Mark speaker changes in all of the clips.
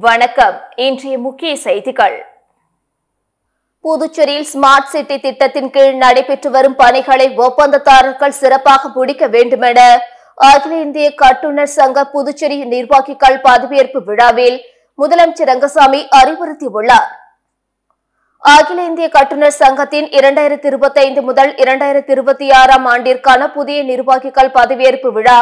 Speaker 1: வணக்கம். இன்றைய முக்கிய செய்திகள். புதுச்சேரியில் ஸ்மார்ட் சிட்டி திட்டத்தின் கீழ் நடைபெற்று வரும் பணிகளை ஒப்பந்ததாரர்கள் சிறப்பாக முடிக்க வேண்டுமென அகில இந்திய கட்டுநர் சங்க புதுச்சேரி நிர்வாகிகள் பதவியேற்பு விழாவில் முதலமைச்சர் ரங்கசாமி அறிவுறுத்தியுள்ளார். அகில இந்திய கட்டுநர் சங்கத்தின் 2025 முதல் 2026 ஆண்டிற்கான புதிய நிர்வாகிகள் பதவியேற்பு விழா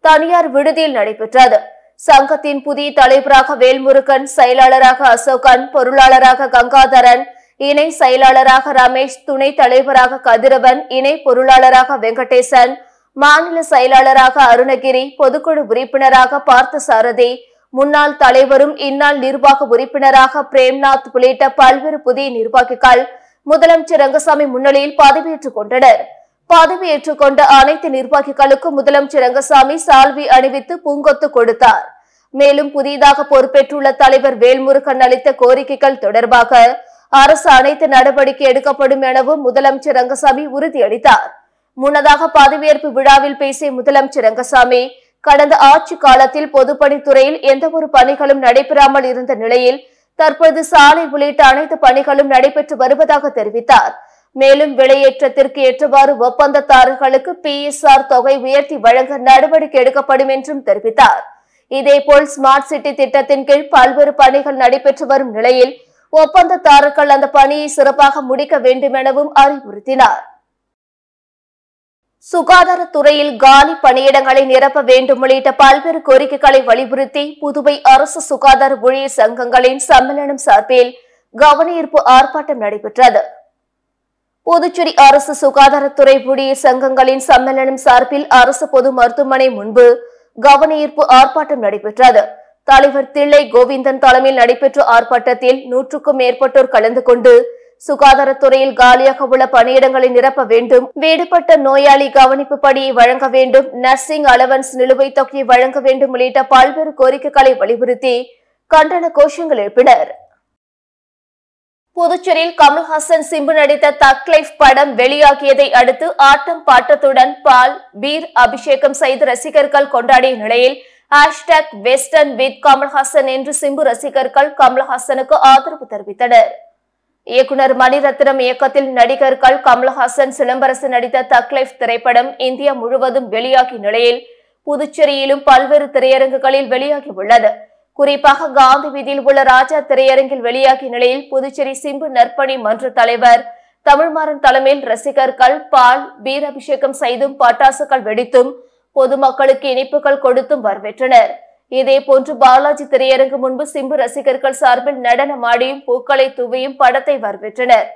Speaker 1: தனியார் விடுதியில் நடைபெற்றது. சங்கத்தின் புதிய தலைவராக வேல்முருகன், செயலாளராக அசோகன், பொருளாளராக கங்காதரன், இணை செயலாளராக ரமேஷ், துணை தலைவராக கதிரவன், இணை பொருளாளராக வெங்கடேசன், மாநில செயலாளராக அருணகிரி, பொதுக்குழு உறுப்பினராக பார்த்தசாரதி, முன்னாள் தலைவரும் இந்நாள் நிர்வாக உறுப்பினராக பிரேம்நாத் உள்ளிட்ட பல்வேறு புதிய நிர்வாகிகள் முதலமைச்சர் ரங்கசாமி முன்னிலையில் பதவியேற்றுக் கொண்டனர். பதவியேற்றுக் கொண்ட அனைத்து நிர்வாகிகளுக்கும் முதலமைச்சர் ரங்கசாமி சால்வி அணிவித்து பூங்கொத்து கொடுத்தார். மேலும் புதிதாக பொறுப்பேற்றுள்ள தலைவர் வேல்முருகன் அளித்த கோரிக்கைகள் தொடர்பாக அரசு அனைத்து நடவடிக்கை எடுக்கப்படும் எனவும் முதலமைச்சர் ரங்கசாமி உறுதியளித்தார். முன்னதாக பதவியேற்பு விழாவில் பேசிய முதலமைச்சர் ரங்கசாமி, கடந்த ஆட்சி காலத்தில் பொதுப்பணித்துறையில் எந்தவொரு பணிகளும் நடைபெறாமல் இருந்த நிலையில் தற்போது சாலை உள்ளிட்ட அனைத்து பணிகளும் நடைபெற்று வருவதாக தெரிவித்தார். மேலும் விலையேற்றத்திற்கு ஏற்றவாறு ஒப்பந்ததாரர்களுக்கு PSR தொகை உயர்த்தி வழங்க நடவடிக்கை எடுக்கப்படும் என்றும் தெரிவித்தார். இதேபோல் ஸ்மார்ட் சிட்டி திட்டத்தின் கீழ் பல்வேறு பணிகள் நடைபெற்று வரும் நிலையில் ஒப்பந்ததாரர்கள் அந்த பணியை சிறப்பாக முடிக்க வேண்டும் எனவும் அறிவுறுத்தினார். சுகாதாரத்துறையில் காலி பணியிடங்களை நிரப்ப வேண்டும் உள்ளிட்ட பல்வேறு கோரிக்கைகளை வலியுறுத்தி புதுவை அரசு சுகாதார ஊழியர் சங்கங்களின் சம்மேளனம் சார்பில் கவனஈர்ப்பு ஆர்ப்பாட்டம் நடைபெற்றது. புதுச்சேரி அரசு சுகாதாரத்துறை ஊழியர் சங்கங்களின் சம்மேளனம் சார்பில் அரசு பொது மருத்துவமனை முன்பு கவனஈர்ப்பு ஆர்ப்பாட்டம் நடைபெற்றது. தலைவர் தில்லை கோவிந்தன் தலைமையில் நடைபெற்ற ஆர்ப்பாட்டத்தில் 100க்கும் மேற்பட்டோர் கலந்து கொண்டு சுகாதாரத்துறையில் காலியாக உள்ள பணியிடங்களை நிரப்ப வேண்டும், வீடுபட்ட நோயாளி கவனிப்பு படியை வழங்க வேண்டும், நர்சிங் அலவன்ஸ் நிலுவைத் தொகையை வழங்க வேண்டும் உள்ளிட்ட பல்வேறு கோரிக்கைகளை வலியுறுத்தி கண்டன கோஷங்கள் எழுப்பினர். புதுச்சேரியில் கமல்ஹாசன் சிம்பு நடித்த தக் லைஃப் படம் வெளியாகியதை அடுத்து ஆட்டம் பாட்டத்துடன் பால் பீர் அபிஷேகம் செய்து ரசிகர்கள் கொண்டாடிய நிலையில் #வெஸ்டர்ன் வித் கமல்ஹாசன் என்று சிம்பு ரசிகர்கள் கமல்ஹாசனுக்கு ஆதரவு தெரிவித்தனர். இயக்குனர் மணிரத்னம் இயக்கத்தில் நடிகர்கள் கமல்ஹாசன், சிலம்பரசன் நடித்த தக் லைஃப் திரைப்படம் இந்தியா முழுவதும் வெளியாகிய நிலையில் புதுச்சேரியிலும் பல்வேறு திரையரங்குகளில் வெளியாகியுள்ளது. குறிப்பாக காந்தி வீதியில் உள்ள ராஜா திரையரங்கில் வெளியாகிய நிலையில் புதுச்சேரி சிம்பு நற்பணி மன்ற தலைவர் தமிழ்மாறன் தலைமையில் ரசிகர்கள் பால் பீர் அபிஷேகம் செய்தும் பட்டாசுகள் வெடித்தும் பொதுமக்களுக்கு இனிப்புகள் கொடுத்தும் வரவேற்றனர். இதேபோன்று பாலாஜி திரையரங்கு முன்பு சிம்பு ரசிகர்கள் சார்பில் நடனமாடியும் பூக்களை தூவியும் படத்தை வரவேற்றனர்.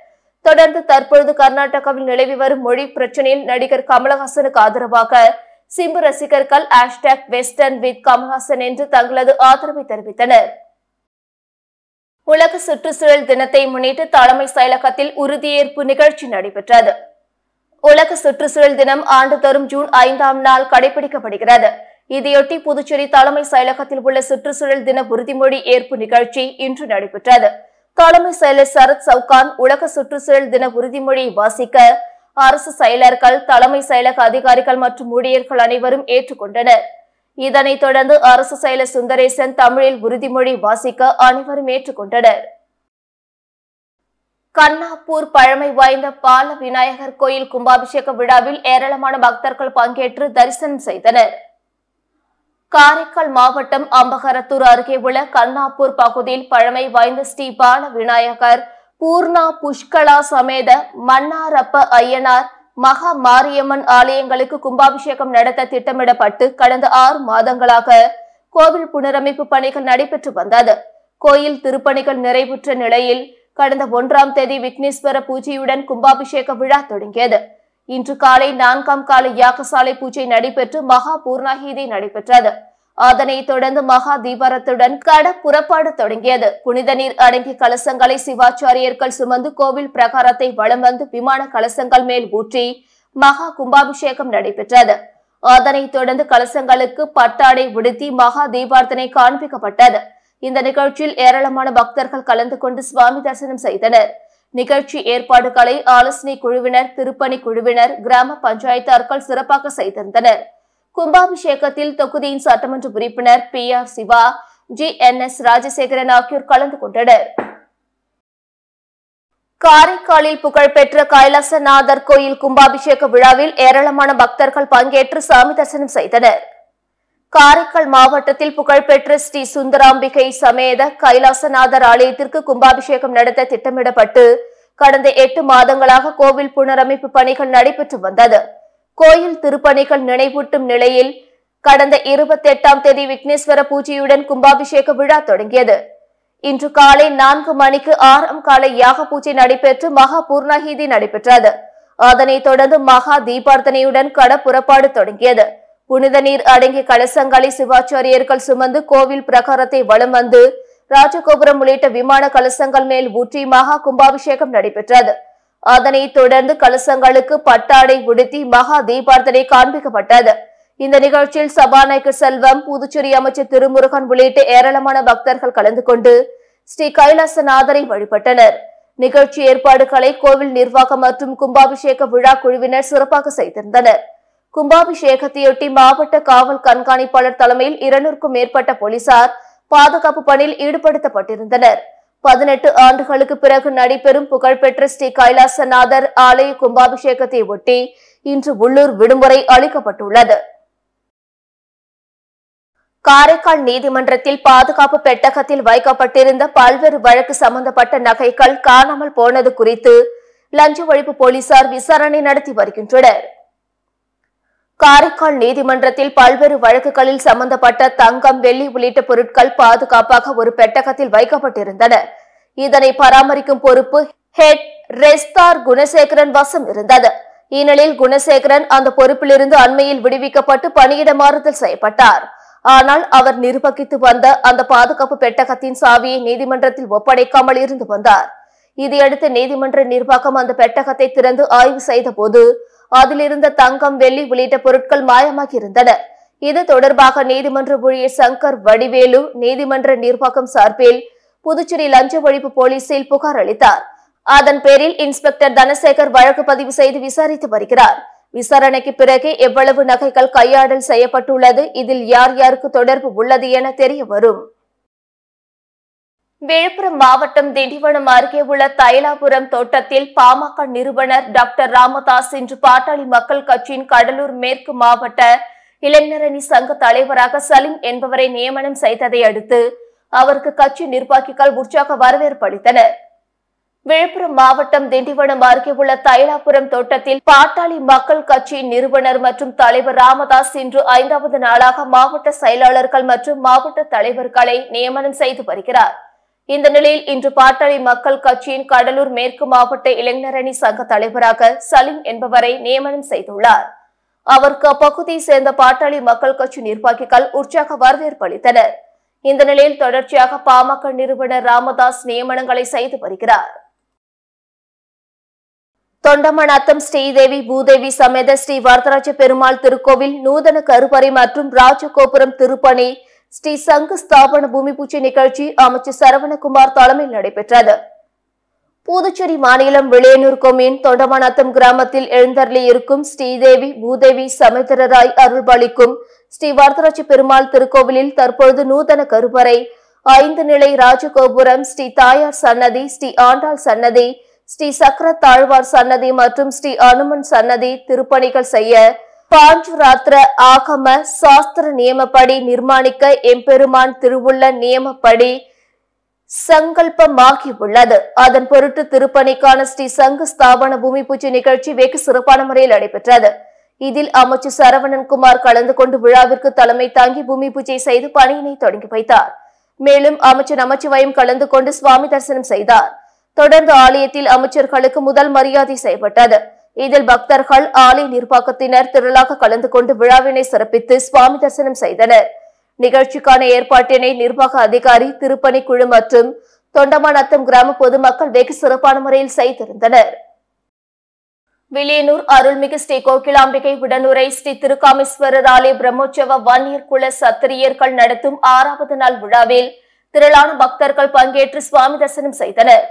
Speaker 1: தொடர்ந்து தற்பொழுது கர்நாடகாவில் நிலவி வரும் மொழி பிரச்சனையில் நடிகர் கமலஹாசனுக்கு ஆதரவாக சிம்பு ரசிகர்கள் #வெஸ்டர்ன் வித் கமல்ஹாசன் என்று தங்களது ஆதரவை தெரிவித்தனர். உலக சுற்றுச்சூழல் தினத்தை முன்னிட்டு தலைமை செயலகத்தில் உறுதியேற்பு நிகழ்ச்சி நடைபெற்றது. உலக சுற்றுச்சூழல் தினம் ஆண்டுதோறும் ஜூன் 5ஆம் நாள் கடைபிடிக்கப்படுகிறது. இதையொட்டி புதுச்சேரி தலைமை செயலகத்தில் உள்ள சுற்றுச்சூழல் தின உறுதிமொழி ஏற்பு நிகழ்ச்சி இன்று நடைபெற்றது. தலைமை செயலர் சரத் சவுகான் உலக சுற்றுச்சூழல் தின உறுதிமொழியை வாசிக்க அரசு செயலர்கள், தலைமை செயலக அதிகாரிகள் மற்றும் ஊழியர்கள் அனைவரும் ஏற்றுக்கொண்டனர். இதனைத் தொடர்ந்து அரசு செயலர் சுந்தரேசன் தமிழில் உறுதிமொழி வாசிக்க அனைவரும் ஏற்றுக்கொண்டனர். கண்ணாப்பூர் பழமை வாய்ந்த பால விநாயகர் கோயில் கும்பாபிஷேக விழாவில் ஏராளமான பக்தர்கள் பங்கேற்று தரிசனம் செய்தனர். காரைக்கால் மாவட்டம் அம்பகரத்தூர் அருகே உள்ள கண்ணாப்பூர் பகுதியில் பழமை வாய்ந்த ஸ்ரீ பால விநாயகர், பூர்ணா புஷ்கலா சமேத மன்னாரப்ப ஐயனார், மகா மாரியம்மன் ஆலயங்களுக்கு கும்பாபிஷேகம் நடத்த திட்டமிடப்பட்டு கடந்த 6 மாதங்களாக கோவில் புனரமைப்பு பணிகள் நடைபெற்று வந்தது. கோயில் திருப்பணிகள் நிறைவுற்ற நிலையில் கடந்த 1ஆம் தேதி விக்னேஸ்வர பூஜையுடன் கும்பாபிஷேக விழா தொடங்கியது. இன்று காலை 4ஆம் கால யாகசாலை பூஜை நடைபெற்று மகா பூர்ணாகிதி நடைபெற்றது. அதனைத் தொடர்ந்து மகா தீபாரத்துடன் கட புறப்பாடு தொடங்கியது. புனித நீர் அடங்கிய கலசங்களை சிவாச்சாரியர்கள் சுமந்து கோவில் பிரகாரத்தை வலம் வந்து விமான கலசங்கள் மேல் ஊற்றி மகா கும்பாபிஷேகம் நடைபெற்றது. அதனைத் தொடர்ந்து கலசங்களுக்கு பட்டாடை உடுத்தி மகா தீபார்த்தனை காண்பிக்கப்பட்டது. இந்த நிகழ்ச்சியில் ஏராளமான பக்தர்கள் கலந்து கொண்டு சுவாமி தரிசனம் செய்தனர். நிகழ்ச்சி ஏற்பாடுகளை ஆலோசனை குழுவினர், திருப்பணி குழுவினர், கிராம பஞ்சாயத்தார்கள் சிறப்பாக செய்திருந்தனர். கும்பாபிஷேகத்தில் தொகுதியின் சட்டமன்ற உறுப்பினர் PR சிவா, GNS ராஜசேகரன் ஆகியோர் கலந்து கொண்டனர். காரைக்காலில் புகழ்பெற்ற கைலாசநாதர் கோயில் கும்பாபிஷேக விழாவில் ஏராளமான பக்தர்கள் பங்கேற்று சாமி தரிசனம் செய்தனர். காரைக்கால் மாவட்டத்தில் புகழ்பெற்ற ஸ்ரீ சுந்தராம்பிகை சமேத கைலாசநாதர் ஆலயத்திற்கு கும்பாபிஷேகம் நடத்த திட்டமிடப்பட்டு கடந்த 8 மாதங்களாக கோவில் புனரமைப்பு பணிகள் நடைபெற்று வந்தது. கோயில் திருப்பணிகள் நினைவூட்டும் நிலையில் கடந்த 28ஆம் தேதி விக்னேஸ்வர பூஜையுடன் கும்பாபிஷேக விழா தொடங்கியது. இன்று காலை 4 மணிக்கு 6ஆம் கால யாக பூஜை நடைபெற்று மகா பூர்ணாகிதி நடைபெற்றது. அதனைத் தொடர்ந்து மகா தீபார்த்தனையுடன் கட புறப்பாடு தொடங்கியது. புனித நீர் அடங்கிய கலசங்களை சிவாச்சாரியர்கள் சுமந்து கோவில் பிரகாரத்தை வலம் வந்து ராஜகோபுரம் உள்ளிட்ட விமான கலசங்கள் மேல் ஊற்றி மகா கும்பாபிஷேகம் நடைபெற்றது. அதனைத் தொடர்ந்து கலசங்களுக்கு பட்டாடை உடுத்தி மகா தீபார்த்தனை காண்பிக்கப்பட்டது. இந்த நிகழ்ச்சியில் சபாநாயகர் செல்வம், புதுச்சேரி அமைச்சர் திருமுருகன் உள்ளிட்ட ஏராளமான பக்தர்கள் கலந்து கொண்டு ஸ்ரீ கைலாசநாதரை வழிபட்டனர். நிகழ்ச்சி ஏற்பாடுகளை கோவில் நிர்வாகம் மற்றும் கும்பாபிஷேக விழா குழுவினர் சிறப்பாக செய்திருந்தனர். கும்பாபிஷேகத்தையொட்டி மாவட்ட காவல் கண்காணிப்பாளர் தலைமையில் 200க்கும் மேற்பட்ட போலீசார் பாதுகாப்பு பணியில் ஈடுபடுத்தப்பட்டிருந்தனர். 18 ஆண்டுகளுக்கு பிறகு நடைபெறும் புகழ்பெற்ற ஸ்ரீ கைலாசநாதர் ஆலய கும்பாபிஷேகத்தை ஒட்டி இன்று உள்ளூர் விடுமுறை அளிக்கப்பட்டுள்ளது. காரைக்கால் நீதிமன்றத்தில் பாதுகாப்பு பெட்டகத்தில் வைக்கப்பட்டிருந்த பல்வேறு வழக்கு சம்பந்தப்பட்ட நகைகள் காணாமல் போனது குறித்து லஞ்ச ஒழிப்பு போலீசார் விசாரணை நடத்தி வருகின்றனர். காரைக்கால் நீதிமன்றத்தில் பல்வேறு வழக்குகளில் சம்பந்தப்பட்ட தங்கம், வெள்ளி உள்ளிட்ட பொருட்கள் பாதுகாப்பாக ஒரு பெட்டகத்தில் வைக்கப்பட்டிருந்தன. இதனை பராமரிக்கும் பொறுப்பு ஹெட் ரெஸ்தார் குணசேகரன் வசம் இருந்தது. இந்நிலையில் குணசேகரன் அந்த பொறுப்பிலிருந்து அண்மையில் விடுவிக்கப்பட்டு பணியிட மாறுதல் செய்யப்பட்டார். ஆனால் அவர் நிர்வகித்து வந்த அந்த பாதுகாப்பு பெட்டகத்தின் சாவியை நீதிமன்றத்தில் ஒப்படைக்காமல் இருந்து வந்தார். இதையடுத்து நீதிமன்ற நிர்வாகம் அந்த பெட்டகத்தை திறந்து ஆய்வு செய்த போது அதிலிருந்த தங்கம், வெள்ளி உள்ளிட்ட பொருட்கள் மாயமாகி இருந்தன. இது தொடர்பாக நீதிமன்ற ஊழியர் சங்கர் வடிவேலு நீதிமன்ற நிர்வாகம் சார்பில் புதுச்சேரி லஞ்ச ஒழிப்பு போலீசில் புகார் அளித்தார். அதன் பேரில் இன்ஸ்பெக்டர் தனசேகர் வழக்கு பதிவு செய்து விசாரித்து வருகிறார். விசாரணைக்கு பிறகு எவ்வளவு நகைகள் கையாடல் செய்யப்பட்டுள்ளது, இதில் யார் யாருக்கு தொடர்பு உள்ளது என தெரிய வரும். விழுப்புரம் மாவட்டம் திண்டிவனம் அருகே உள்ள தைலாபுரம் தோட்டத்தில் பாமக நிறுவனர் டாக்டர் ராமதாஸ் இன்று பாட்டாளி மக்கள் கட்சியின் கடலூர் மேற்கு மாவட்ட இளைஞரணி சங்க தலைவராக சலீம் என்பவரை நியமனம் செய்ததை அடுத்து அவருக்கு கட்சி நிர்வாகிகள் உற்சாக வரவேற்பு அளித்தனர். விழுப்புரம் மாவட்டம் திண்டிவனம் அருகே உள்ள தைலாபுரம் தோட்டத்தில் பாட்டாளி மக்கள் கட்சியின் நிறுவனர் மற்றும் தலைவர் ராமதாஸ் இன்று 5வது நாளாக மாவட்ட செயலாளர்கள் மற்றும் மாவட்ட தலைவர்களை நியமனம் செய்து வருகிறார். இந்த நிலையில் இன்று பாட்டாளி மக்கள் கட்சியின் கடலூர் மேற்கு மாவட்ட இளைஞரணி சங்க தலைவராக சலீம் என்பவரை நியமனம் செய்துள்ளார். அவருக்கு அப்பகுதியை சேர்ந்த பாட்டாளி மக்கள் கட்சி நிர்வாகிகள் உற்சாக வரவேற்பு அளித்தனர். இந்த நிலையில் தொடர்ச்சியாக பாமக நிறுவனர் ராமதாஸ் நியமனங்களை செய்து வருகிறார். தொண்டமநத்தம் ஸ்ரீதேவி பூதேவி சமேத ஸ்ரீ வரதராஜ பெருமாள் திருக்கோவில் நூதன கருவறை மற்றும் ராஜகோபுரம் திருப்பணி ஸ்ரீ சங்கு ஸ்தாபன பூமி பூஜை நிகழ்ச்சி அமைச்சர் சரவணகுமார் தலைமையில் நடைபெற்றது. புதுச்சேரி மாநிலம் விளையனூர் கொம்யூன் தொண்டமநத்தம் கிராமத்தில் எழுந்தருளி இருக்கும் ஸ்ரீதேவி பூதேவி சமேதராய் அருள்பாலிக்கும் ஸ்ரீ வரதராஜ பெருமாள் திருக்கோவிலில் தற்பொழுது நூதன கருவறை, 5 நிலை ராஜகோபுரம், ஸ்ரீ தாயார் சன்னதி, ஸ்ரீ ஆண்டாள் சன்னதி, ஸ்ரீ சக்கர தாழ்வார் சன்னதி மற்றும் ஸ்ரீ அனுமன் சன்னதி திருப்பணிகள் செய்ய பாஞ்சராத்திர ஆகம சாஸ்திர நியமப்படி நிர்மாணிக்க எம்பெருமான் திருவுள்ள நியமப்படி சங்கல்பமாகி உள்ளது. அதன் பொருட்டு திருப்பணிக்கான ஸ்ரீ சங்கு ஸ்தாபன பூமி பூஜை நிகழ்ச்சி வெகு சிறப்பான முறையில் நடைபெற்றது. இதில் அமைச்சர் சரவணன்குமார் கலந்து கொண்டு விழாவிற்கு தலைமை தாங்கி பூமி பூஜை செய்து பணியினை தொடங்கி வைத்தார். மேலும் அமைச்சர் நமச்சிவாயம் கலந்து கொண்டு சுவாமி தரிசனம் செய்தார். தொடர்ந்து ஆலயத்தில் அமைச்சர்களுக்கு முதல் மரியாதை செய்யப்பட்டது. இதில் பக்தர்கள், ஆலய நிர்வாகத்தினர் திரளாக கலந்து கொண்டு விழாவினை சிறப்பித்து சுவாமி தரிசனம் செய்தனர். நிகழ்ச்சிக்கான ஏற்பாட்டினை நிர்வாக அதிகாரி, திருப்பணி குழு மற்றும் தொண்டமநத்தம் கிராம பொதுமக்கள் வெகு சிறப்பான முறையில் செய்திருந்தனர். வில்லியனூர் அருள்மிகு ஸ்ரீ கோகிலாம்பிகை உடனுரை ஸ்ரீ திருக்காமேஸ்வரர் ஆலய பிரம்மோற்சவ வன்னியர் குல சத்திரியர்கள் நடத்தும் 6வது நாள் விழாவில் திரளான பக்தர்கள் பங்கேற்று சுவாமி தரிசனம் செய்தனர்.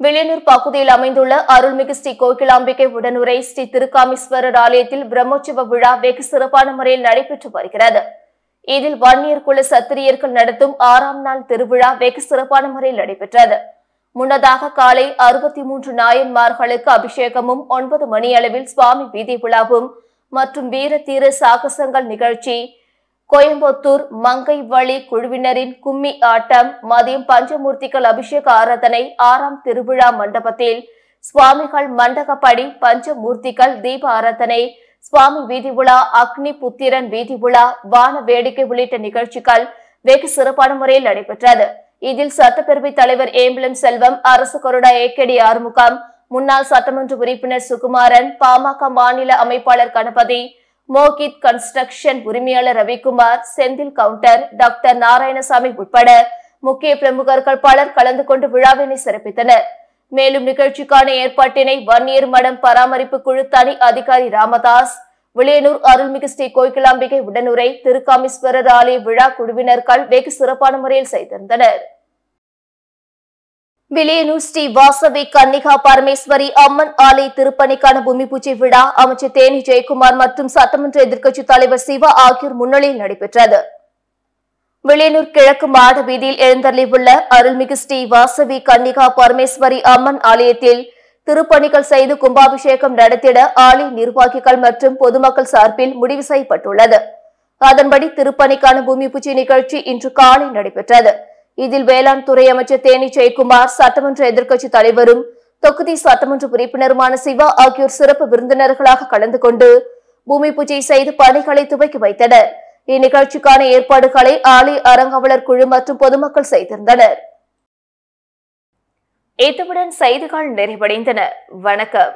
Speaker 1: வில்லியனூர் பகுதியில் அமைந்துள்ள அருள்மிகு ஸ்ரீ கோகிலாம்பிகை உடனுரை ஸ்ரீ திருக்காமேஸ்வரர் ஆலயத்தில் பிரம்மோற்சவ விழா வெகு சிறப்பான முறையில் நடைபெற்று வருகிறது. இதில் வன்னியர் குல சத்திரியர்கள் நடத்தும் 6ஆம் நாள் திருவிழா வெகு சிறப்பான முறையில் நடைபெற்றது. முன்னதாக காலை 63 நாயன்மார்களுக்கு அபிஷேகமும் 9 மணி அளவில் சுவாமி வீதி விழாவும் மற்றும் வீர தீர சாகசங்கள் நிகழ்ச்சி, கோயம்புத்தூர் மங்கை வழி குழுவினரின் கும்மி ஆட்டம், மதியம் பஞ்சமூர்த்திகள் அபிஷேக ஆராதனை, 6ஆம் திருவிழா மண்டபத்தில் சுவாமிகள் மண்டகப்படி, பஞ்சமூர்த்திகள் தீப ஆராதனை, சுவாமி வீதி விழா, அக்னி புத்திரன் வீதி விழா, வான வேடிக்கை உள்ளிட்ட நிகழ்ச்சிகள் வெகு சிறப்பான முறையில் நடைபெற்றது. இதில் சட்டப்பேரவை தலைவர் ஏம்பலம் செல்வம், அரசு கொறடா ஏகேடி ஆறுமுகம், முன்னாள் சட்டமன்ற உறுப்பினர் சுகுமாரன், பாமக மாநில அமைப்பாளர் கணபதி, மோகித் கன்ஸ்ட்ரக்ஷன் உரிமையாளர் ரவிக்குமார், செந்தில் கவுண்டர், டாக்டர் நாராயணசாமி உட்பட முக்கிய பிரமுகர்கள் பலர் கலந்து கொண்டு விழாவினை சிறப்பித்தனர். மேலும் நிகழ்ச்சிக்கான ஏற்பாட்டினை வன்னியர் மடம் பராமரிப்பு குழு தனி அதிகாரி ராமதாஸ், விளையனூர் அருள்மிகு ஸ்ரீ கோகிலாம்பிகை உடனுரை, திருக்காமீஸ்வரர் ஆலய விழா குழுவினர்கள் வெகு சிறப்பான முறையில் செய்திருந்தனர். விளையனூர் ஸ்ரீ வாசவி கன்னிகா பரமேஸ்வரி அம்மன் ஆலய திருப்பணிக்கான பூமி பூஜை விழா அமைச்சர் தேனி ஜெயக்குமார் மற்றும் சட்டமன்ற எதிர்க்கட்சித் தலைவர் சிவா ஆகியோர் முன்னிலையில் நடைபெற்றது. விளையனூர் கிழக்கு மாட வீதியில் எழுந்தருளியுள்ள அருள்மிகு ஸ்ரீ வாசவி கன்னிகா பரமேஸ்வரி அம்மன் ஆலயத்தில் திருப்பணிகள் செய்து கும்பாபிஷேகம் நடத்திட ஆலய நிர்வாகிகள் மற்றும் பொதுமக்கள் சார்பில் முடிவு செய்யப்பட்டுள்ளது. அதன்படி திருப்பணிக்கான பூமி பூஜை நிகழ்ச்சி இன்று காலை நடைபெற்றது. இதில் வேளாண் துறை அமைச்சர் தேனி ஜெயக்குமார், சட்டமன்ற எதிர்க்கட்சித் தலைவரும் தொகுதி சட்டமன்ற உறுப்பினருமான சிவா ஆகியோர் சிறப்பு விருந்தினர்களாக கலந்து கொண்டு பூமி பூஜை செய்து பணிகளை துவக்கி வைத்தனர். இந்நிகழ்ச்சிக்கான ஏற்பாடுகளை ஆலய அறங்காவலர் குழு மற்றும் பொதுமக்கள் செய்திருந்தனர். இத்துடன் செய்திகள் நிறைவடைந்தன. வணக்கம்.